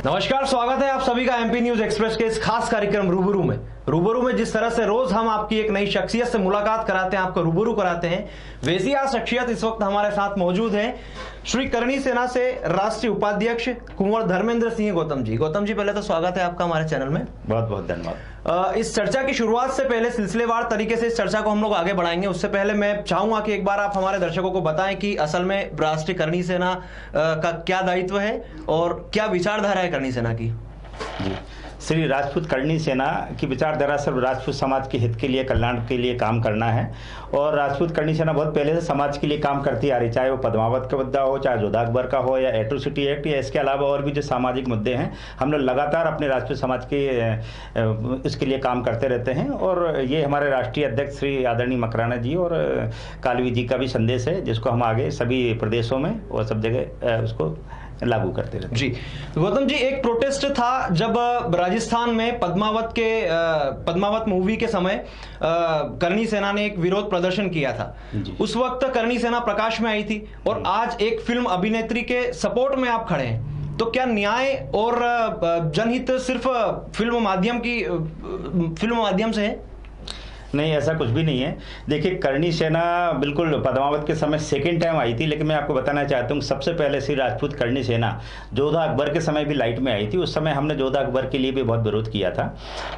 नमस्कार, स्वागत है आप सभी का एमपी न्यूज एक्सप्रेस के इस खास कार्यक्रम रूबरू में जिस तरह से रोज हम आपकी एक नई शख्सियत से मुलाकात कराते हैं, आपको रूबरू कराते हैं, वैसी आज शख्सियत इस वक्त हमारे साथ मौजूद है। श्री करणी सेना से राष्ट्रीय उपाध्यक्ष कुंवर धर्मेंद्र सिंह गौतम जी। गौतम जी, पहले तो स्वागत है आपका हमारे चैनल में। बहुत बहुत धन्यवाद। इस चर्चा की शुरुआत से पहले सिलसिलेवार तरीके से इस चर्चा को हम लोग आगे बढ़ाएंगे। उससे पहले मैं चाहूंगा कि एक बार आप हमारे दर्शकों को बताएं कि असल में राष्ट्रीय करणी सेना का क्या दायित्व है और क्या विचारधारा है करणी सेना की। जी, श्री राजपूत करणी सेना की विचारधारा सिर्फ राजपूत समाज के हित के लिए, कल्याण के लिए काम करना है। और राजपूत करणी सेना बहुत पहले से समाज के लिए काम करती आ रही, चाहे वो पद्मावत का मुद्दा हो, चाहे जोधा अकबर का हो, या एट्रोसिटी एक्ट, या इसके अलावा और भी जो सामाजिक मुद्दे हैं, हम लोग लगातार अपने राजपूत समाज के इसके लिए काम करते रहते हैं। और ये हमारे राष्ट्रीय अध्यक्ष श्री आदरणीय मकराना जी और कालवी जी का भी संदेश है, जिसको हम आगे सभी प्रदेशों में और सब जगह उसको लागू करते रहते जी। गौतम जी, एक प्रोटेस्ट था जब राजस्थान में पद्मावत मूवी के समय करणी सेना ने एक विरोध प्रदर्शन किया था। उस वक्त करणी सेना प्रकाश में आई थी और आज एक फिल्म अभिनेत्री के सपोर्ट में आप खड़े हैं। तो क्या न्याय और जनहित सिर्फ फिल्म माध्यम से है? नहीं, ऐसा कुछ भी नहीं है। देखिए, करणी सेना बिल्कुल पद्मावत के समय सेकेंड टाइम आई थी, लेकिन मैं आपको बताना चाहता हूँ सबसे पहले श्री राजपूत करणी सेना जोधा अकबर के समय भी लाइट में आई थी। उस समय हमने जोधा अकबर के लिए भी बहुत विरोध किया था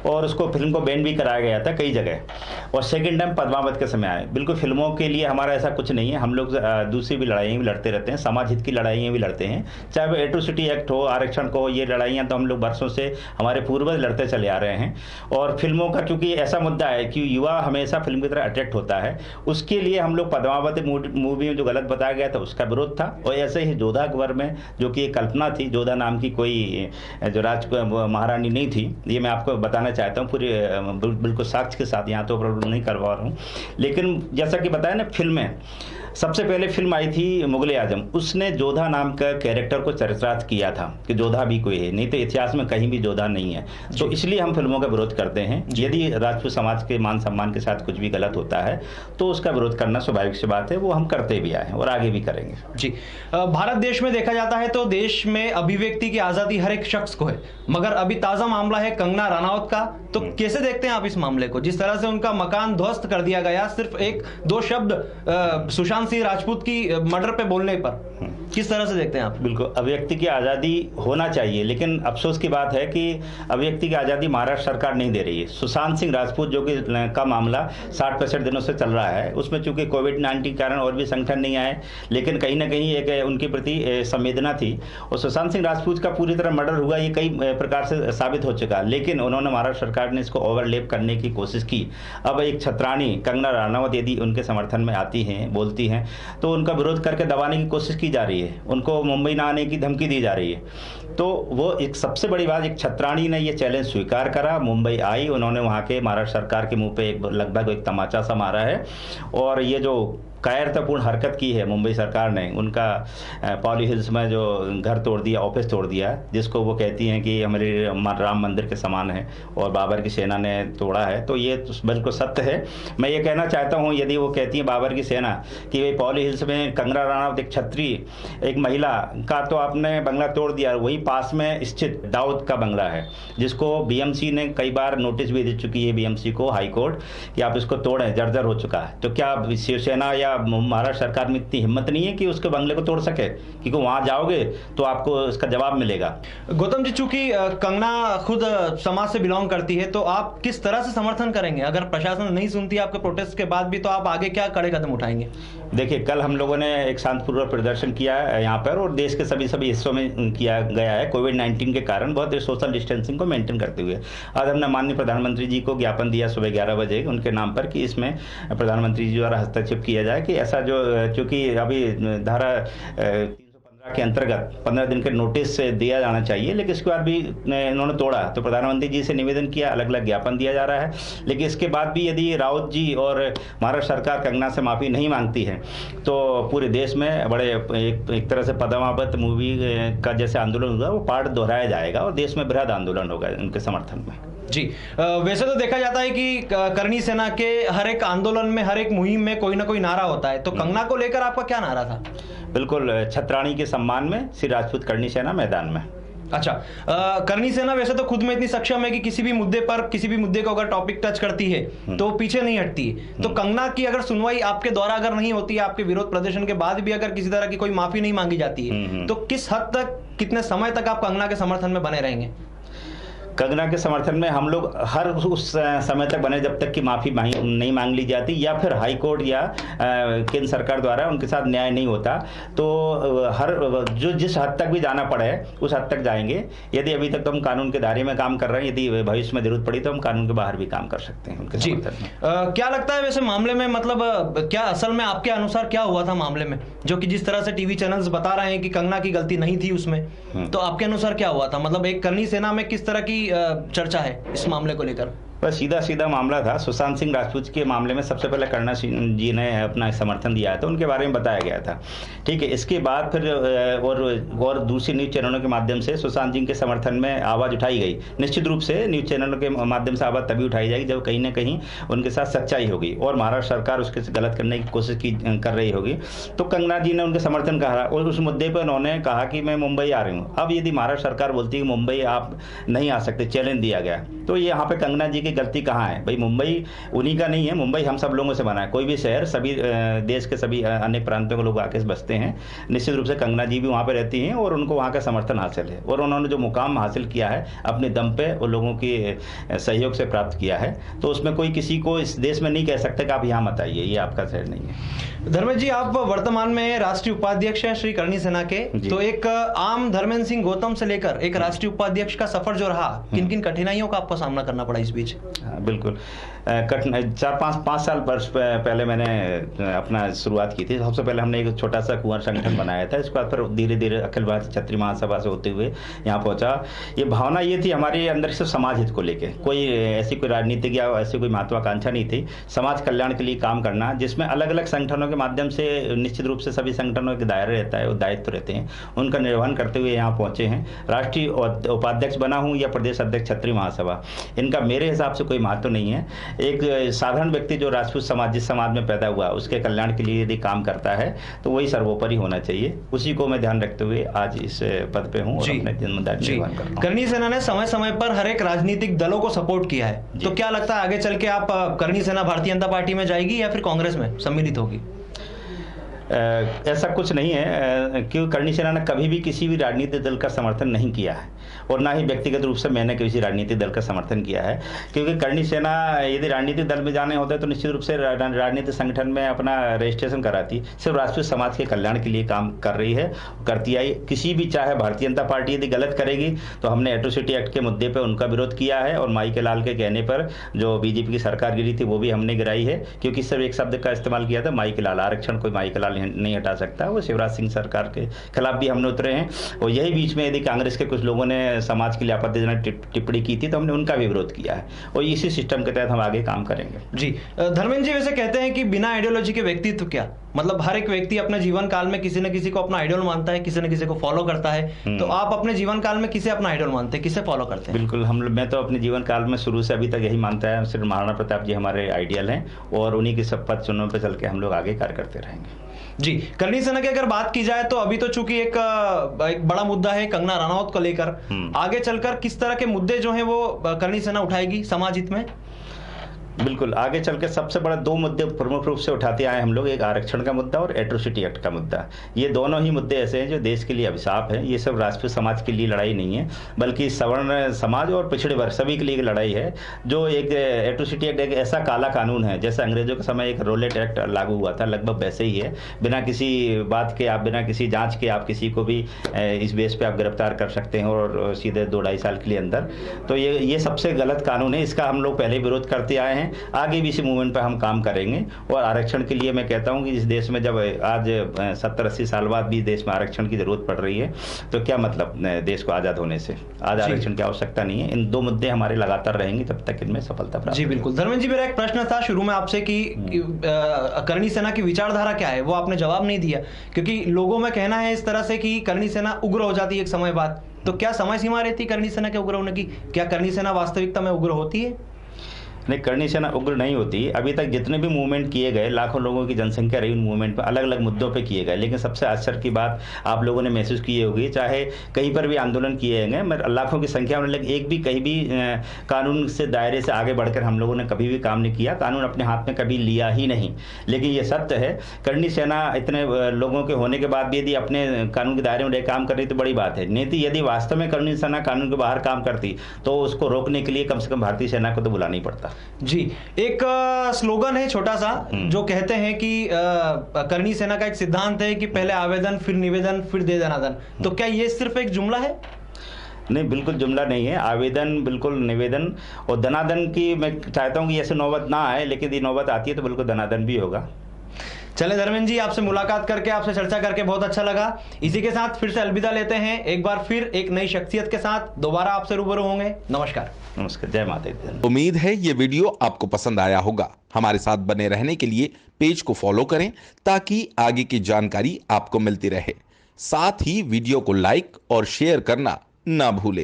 और उसको फिल्म को बैन भी कराया गया था कई जगह। और सेकेंड टाइम पद्मावत के समय आए। बिल्कुल फिल्मों के लिए हमारा ऐसा कुछ नहीं है। हम लोग दूसरी भी लड़ाइयाँ भी लड़ते रहते हैं, समाज हित की लड़ाइयाँ भी लड़ते हैं, चाहे वो एट्रोसिटी एक्ट हो, आरक्षण को हो। ये लड़ाइयाँ तो हम लोग वर्षों से हमारे पूर्वज लड़ते चले आ रहे हैं। और फिल्मों का क्योंकि ऐसा मुद्दा है कि युवा हमेशा फिल्म की तरह अट्रैक्ट होता है, उसके लिए हम लोग पद्मावत मूवी में जो गलत बताया गया था उसका विरोध था। और ऐसे ही जोधा अकबर में जो कि एक कल्पना थी, जोधा नाम की कोई जो महारानी नहीं थी, ये मैं आपको बताना चाहता हूँ पूरी बिल्कुल साक्ष्य के साथ। यहाँ तो प्रॉब्लम नहीं करवा रहा हूँ, लेकिन जैसा कि बताया ना, फिल्में सबसे पहले फिल्म आई थी मुगले आजम, उसने जोधा नाम का कैरेक्टर को चरित्रार्थ किया था कि जोधा भी कोई है, नहीं तो इतिहास में कहीं भी जोधा नहीं है। तो इसलिए हम फिल्मों का विरोध करते हैं। यदि राजपूत समाज के मान सम्मान के साथ कुछ भी गलत होता है तो उसका विरोध करना स्वाभाविक सी बात है, वो हम करते भी आए हैं और आगे भी करेंगे। जी, भारत देश में देखा जाता है तो देश में अभिव्यक्ति की आजादी हर एक शख्स को है, मगर अभी ताजा मामला है कंगना रनौत का। तो कैसे देखते हैं आप इस मामले को, जिस तरह से उनका मकान ध्वस्त कर दिया गया सिर्फ एक दो शब्द सुशांत सिंह राजपूत की मर्डर पे बोलने पर? किस तरह से देखते हैं आप? बिल्कुल, अभिव्यक्ति की आज़ादी होना चाहिए, लेकिन अफसोस की बात है कि अभिव्यक्ति की आज़ादी महाराष्ट्र सरकार नहीं दे रही है। सुशांत सिंह राजपूत जो कि का मामला 60-65 दिनों से चल रहा है, उसमें चूंकि कोविड-19 के कारण और भी संगठन नहीं आए, लेकिन कहीं ना कहीं एक उनके प्रति संवेदना थी। और सुशांत सिंह राजपूत का पूरी तरह मर्डर हुआ, ये कई प्रकार से साबित हो चुका, लेकिन उन्होंने महाराष्ट्र सरकार ने इसको ओवरलेप करने की कोशिश की। अब एक छत्राणी कंगना रनौत यदि उनके समर्थन में आती हैं, बोलती हैं, तो उनका विरोध करके दबाने की कोशिश की जा रही है। उनको मुंबई ना आने की धमकी दी जा रही है। तो वो एक सबसे बड़ी बात, एक छत्राणी ने ये चैलेंज स्वीकार करा, मुंबई आई, उन्होंने वहाँ के महाराष्ट्र सरकार के मुंह पे लगभग एक तमाचा सा मारा है। और ये जो कायरतापूर्ण हरकत की है मुंबई सरकार ने, उनका पॉली हिल्स में जो घर तोड़ दिया, ऑफिस तोड़ दिया, जिसको वो कहती हैं कि हमारे राम मंदिर के समान है और बाबर की सेना ने तोड़ा है, तो ये बिल्कुल सत्य है। मैं ये कहना चाहता हूँ, यदि वो कहती है बाबर की सेना कि भाई पॉली हिल्स में कंगना रनौत एक छत्री, एक महिला का तो आपने बंगला तोड़ दिया, वही पास में स्थित दाऊद का बंगला है, जिसको बीएमसी ने कई बार नोटिस भी दे चुकी है, बीएमसी को हाई कोर्ट, कि आप इसको तोड़ें, जर्जर हो चुका है। तो क्या शिवसेना या महाराष्ट्र सरकार में इतनी हिम्मत नहीं है कि उसके बंगले को तोड़ सके? क्योंकि वहां जाओगे तो आपको इसका जवाब मिलेगा। गौतम जी, चूंकि कंगना खुद समाज से बिलोंग करती है, तो आप किस तरह से समर्थन करेंगे? अगर प्रशासन नहीं सुनती आपके प्रोटेस्ट के बाद भी, तो आप आगे क्या कड़े कदम उठाएंगे? देखिए, कल हम लोगों ने एक शांतिपूर्वक प्रदर्शन किया है यहाँ पर, और देश के सभी हिस्सों में किया गया है। कोविड-19 के कारण बहुत सोशल डिस्टेंसिंग को मेंटेन करते हुए आज हमने माननीय प्रधानमंत्री जी को ज्ञापन दिया सुबह 11 बजे उनके नाम पर, कि इसमें प्रधानमंत्री जी द्वारा हस्तक्षेप किया जाए, कि ऐसा जो चूँकि अभी धारा 315 के अंतर्गत 15 दिन के नोटिस दिया जाना चाहिए, लेकिन इसके बाद भी इन्होंने तोड़ा, तो प्रधानमंत्री जी से निवेदन किया, अलग अलग ज्ञापन दिया जा रहा है। लेकिन इसके बाद भी यदि राउत जी और महाराष्ट्र सरकार कंगना से माफ़ी नहीं मांगती है, तो पूरे देश में बड़े एक तरह से पद्मावत मूवी का जैसे आंदोलन हुआ, वो पार्ट दोहराया जाएगा और देश में बृहद आंदोलन होगा उनके समर्थन में। जी, वैसे तो देखा जाता है कि करणी सेना के हर एक आंदोलन में, हर एक मुहिम में कोई ना कोई नारा होता है, तो कंगना को लेकर आपका क्या नारा था? बिल्कुल, छत्राणी के सम्मान में श्री राजपूत करणी सेना मैदान में। अच्छा, करनी सेना वैसे तो खुद में इतनी सक्षम है कि किसी भी मुद्दे को अगर टॉपिक टच करती है तो पीछे नहीं हटती है। तो कंगना की अगर सुनवाई आपके द्वारा अगर नहीं होती है, आपके विरोध प्रदर्शन के बाद भी अगर किसी तरह की कोई माफी नहीं मांगी जाती है, तो किस हद तक, कितने समय तक आप कंगना के समर्थन में बने रहेंगे? कंगना के समर्थन में हम लोग हर उस समय तक बने जब तक कि माफ़ी नहीं मांग ली जाती या फिर हाई कोर्ट या केंद्र सरकार द्वारा उनके साथ न्याय नहीं होता। तो हर जो जिस हद तक भी जाना पड़े उस हद तक जाएंगे। यदि अभी तक तो हम कानून के दायरे में काम कर रहे हैं, यदि भविष्य में जरूरत पड़ी तो हम कानून के बाहर भी काम कर सकते हैं उनके समर्थन में। क्या लगता है वैसे मामले में, मतलब क्या असल में आपके अनुसार क्या हुआ था मामले में, जो कि जिस तरह से टीवी चैनल्स बता रहे हैं कि कंगना की गलती नहीं थी उसमें, तो आपके अनुसार क्या हुआ था? मतलब एक करनी सेना में किस तरह की चर्चा है इस मामले को लेकर? बस सीधा मामला था। सुशांत सिंह राजपूत के मामले में सबसे पहले करना जी ने अपना समर्थन दिया था, उनके बारे में बताया गया था, ठीक है। इसके बाद फिर और दूसरी न्यूज़ चैनलों के माध्यम से सुशांत सिंह के समर्थन में आवाज़ उठाई गई। निश्चित रूप से न्यूज़ चैनलों के माध्यम से आवाज़ तभी उठाई जाएगी जब कहीं ना कहीं उनके साथ सच्चाई होगी और महाराष्ट्र सरकार उसके गलत करने की कोशिश कर रही होगी। तो कंगना जी ने उनके समर्थन कहा और उस मुद्दे पर उन्होंने कहा कि मैं मुंबई आ रही हूँ। अब यदि महाराष्ट्र सरकार बोलती है कि मुंबई आप नहीं आ सकते, चैलेंज दिया गया, तो ये यहाँ पे कंगना जी की गलती कहाँ है? भाई मुंबई उन्हीं का नहीं है, मुंबई हम सब लोगों से बना है। कोई भी शहर सभी देश के सभी अन्य प्रांतों के लोग आके बसते हैं। निश्चित रूप से कंगना जी भी वहाँ पे रहती हैं और उनको वहाँ का समर्थन हासिल है और उन्होंने जो मुकाम हासिल किया है अपने दम पे और लोगों के सहयोग से प्राप्त किया है। तो उसमें कोई किसी को इस देश में नहीं कह सकता कि आप यहाँ मत आइए, ये आपका शहर नहीं है। धर्मेंद्र जी, आप वर्तमान में राष्ट्रीय उपाध्यक्ष हैं श्री करनी सेना के, तो एक आम धर्मेंद्र सिंह गौतम से लेकर एक राष्ट्रीय उपाध्यक्ष का सफर जो रहा, किन किन कठिनाइयों का आपको सामना करना पड़ा इस बीच? बिल्कुल, 4-5 साल पहले मैंने अपना शुरुआत की थी। सबसे पहले हमने एक छोटा सा कुंवर संगठन बनाया था। इसके बाद फिर धीरे धीरे अखिल भारतीय क्षत्रिय महासभा से होते हुए यहाँ पहुँचा। ये भावना ये थी हमारे अंदर से समाज हित को लेके, कोई ऐसी कोई राजनीतिक या ऐसी कोई महत्वाकांक्षा नहीं थी। समाज कल्याण के लिए काम करना, जिसमें अलग अलग संगठनों के माध्यम से निश्चित रूप से सभी संगठनों के दायरे रहता है और दायित्व रहते हैं, उनका निर्वहन करते हुए यहाँ पहुँचे हैं। राष्ट्रीय उपाध्यक्ष बना हूँ या प्रदेश अध्यक्ष क्षत्रिय महासभा, इनका मेरे हिसाब से कोई महत्व नहीं है। एक साधारण व्यक्ति जो राजपूत समाज जिस समाज में पैदा हुआ उसके कल्याण के लिए यदि काम करता है तो वही सर्वोपरि होना चाहिए। उसी को मैं ध्यान रखते हुए आज इस पद पे हूँ और अपने जिम्मेदारी निर्वहन कर रहा हूँ। करनी सेना ने समय समय पर हर एक राजनीतिक दलों को सपोर्ट किया है, तो क्या लगता है आगे चल के आप करनी सेना भारतीय जनता पार्टी में जाएगी या फिर कांग्रेस में सम्मिलित होगी? ऐसा कुछ नहीं है, क्योंकि करनी सेना ने कभी भी किसी भी राजनीतिक दल का समर्थन नहीं किया है और ना ही व्यक्तिगत रूप से मैंने किसी राजनीतिक दल का समर्थन किया है। क्योंकि करनी सेना यदि राजनीतिक दल में जाने होते तो निश्चित रूप से राजनीतिक संगठन में अपना रजिस्ट्रेशन कराती। सिर्फ राष्ट्रीय समाज के कल्याण के लिए काम कर रही है, करती आई। किसी भी, चाहे भारतीय जनता पार्टी यदि गलत करेगी तो हमने एट्रोसिटी एक्ट के मुद्दे पर उनका विरोध किया है और माई के लाल के कहने पर जो बीजेपी की सरकार गिरी थी वो भी हमने गिराई है, क्योंकि सिर्फ एक शब्द का इस्तेमाल किया था, माई के लाल। आरक्षण कोई माई के लाल नहीं हटा सकता। वो शिवराज सिंह सरकार के खिलाफ भी हमने उतरे हैं और यही बीच में यदि कांग्रेस के कुछ लोगों ने समाज के लिए आपत्तिजनक टिप्पणी की थी तो हमने उनका भी विरोध किया है और इसी सिस्टम के तहत हम आगे काम करेंगे। जी, धर्मेंद्र जी वैसे कहते हैं कि बिना आइडियोलॉजी के व्यक्तित्व क्या, मतलब हर एक व्यक्ति अपने जीवन काल में किसी न किसी को अपना आइडियल मानता है, किसी न किसी को फॉलो करता है। तो आप अपने जीवन काल में किसे अपना आइडियल मानते हैं, किसे फॉलो करते हैं? बिल्कुल, मैं तो अपने जीवन काल में शुरू से अभी तक यही मानता है, सिर्फ महाराणा प्रताप जी हमारे आइडियल हैं और उन्हीं के शपथ चुनाव पर चल के हम लोग आगे कार्य करते रहेंगे। जी, करनी सेना की अगर बात की जाए तो अभी तो चूंकि एक बड़ा मुद्दा है कंगना रनौत को लेकर, आगे चलकर किस तरह के मुद्दे जो हैं वो करनी सेना उठाएगी समाज हित में? बिल्कुल, आगे चल के सबसे बड़ा 2 मुद्दे प्रमुख रूप से उठाते आए हम लोग, एक आरक्षण का मुद्दा और एट्रोसिटी एक्ट का मुद्दा। ये दोनों ही मुद्दे ऐसे हैं जो देश के लिए अभिशाप है। ये सब राष्ट्रीय समाज के लिए लड़ाई नहीं है, बल्कि सवर्ण समाज और पिछड़े वर्ग सभी के लिए लड़ाई है। जो एक एट्रोसिटी एक्ट एक ऐसा काला कानून है, जैसे अंग्रेजों के समय एक रोलेट एक्ट लागू हुआ था, लगभग वैसे ही है। बिना किसी बात के, आप बिना किसी जाँच के आप किसी को भी इस बेस पर आप गिरफ्तार कर सकते हैं और सीधे 2-2.5 साल के लिए अंदर। तो ये सबसे गलत कानून है, इसका हम लोग पहले विरोध करते आए हैं, आगे भी इसी मूवमेंट पर हम काम करेंगे। और आरक्षण के लिए मैं कहता हूं कि इस देश में जब आज 70-80 साल बाद भी देश में आरक्षण की जरूरत पड़ रही है तो क्या मतलब देश को आज़ाद होने से? आज आरक्षण की आवश्यकता नहीं है। इन 2 मुद्दे हमारे लगातार रहेंगे जब तक इनमें सफलता प्राप्त। जी बिल्कुल। धर्मेंद्र जी, मेरा एक प्रश्न था शुरू में आपसे कि करनी सेना की विचारधारा क्या है, वो आपने जवाब नहीं दिया, क्योंकि लोगों में कहना है इस तरह से कि करनी सेना उग्र हो जाती है एक समय बाद। तो क्या समय सीमा रहती है करनी सेना के उग्र होने की? क्या करनी सेना वास्तविकता में उग्र होती है? नहीं, करनी सेना उग्र नहीं होती। अभी तक जितने भी मूवमेंट किए गए, लाखों लोगों की जनसंख्या रही उन मूवमेंट पर, अलग अलग मुद्दों पे किए गए, लेकिन सबसे आश्चर्य की बात आप लोगों ने महसूस की होगी, चाहे कहीं पर भी आंदोलन किए गए, लाखों की संख्या में, लेकिन एक भी कहीं भी कानून से दायरे से आगे बढ़कर हम लोगों ने कभी भी काम नहीं किया, कानून अपने हाथ में कभी लिया ही नहीं। लेकिन ये सत्य है, करनी सेना इतने लोगों के होने के बाद भी यदि अपने कानून के दायरे में रह काम कर रही तो बड़ी बात है। नहीं तो यदि वास्तव में करनी सेना कानून के बाहर काम करती तो उसको रोकने के लिए कम से कम भारतीय सेना को तो बुलाना ही पड़ता। जी, एक स्लोगन है छोटा सा जो कहते हैं कि करनी सेना का एक सिद्धांत है कि पहले आवेदन, फिर निवेदन, फिर दे दनादन। तो क्या ये सिर्फ एक जुमला है? नहीं, बिल्कुल जुमला नहीं है। आवेदन, बिल्कुल निवेदन, और दनादन की मैं चाहता हूँ कि ऐसे नौबत ना आए, लेकिन यदि नौबत आती है तो बिल्कुल दनादन भी होगा। चले धर्मेंद्र जी, आपसे मुलाकात करके, आपसे चर्चा करके बहुत अच्छा लगा। इसी के साथ फिर से अलविदा लेते हैं। एक बार फिर एक नई शख्सियत के साथ दोबारा आपसे रूबरू होंगे। नमस्कार। नमस्कार, जय माता दी। उम्मीद है ये वीडियो आपको पसंद आया होगा। हमारे साथ बने रहने के लिए पेज को फॉलो करें ताकि आगे की जानकारी आपको मिलती रहे। साथ ही वीडियो को लाइक और शेयर करना ना भूलें।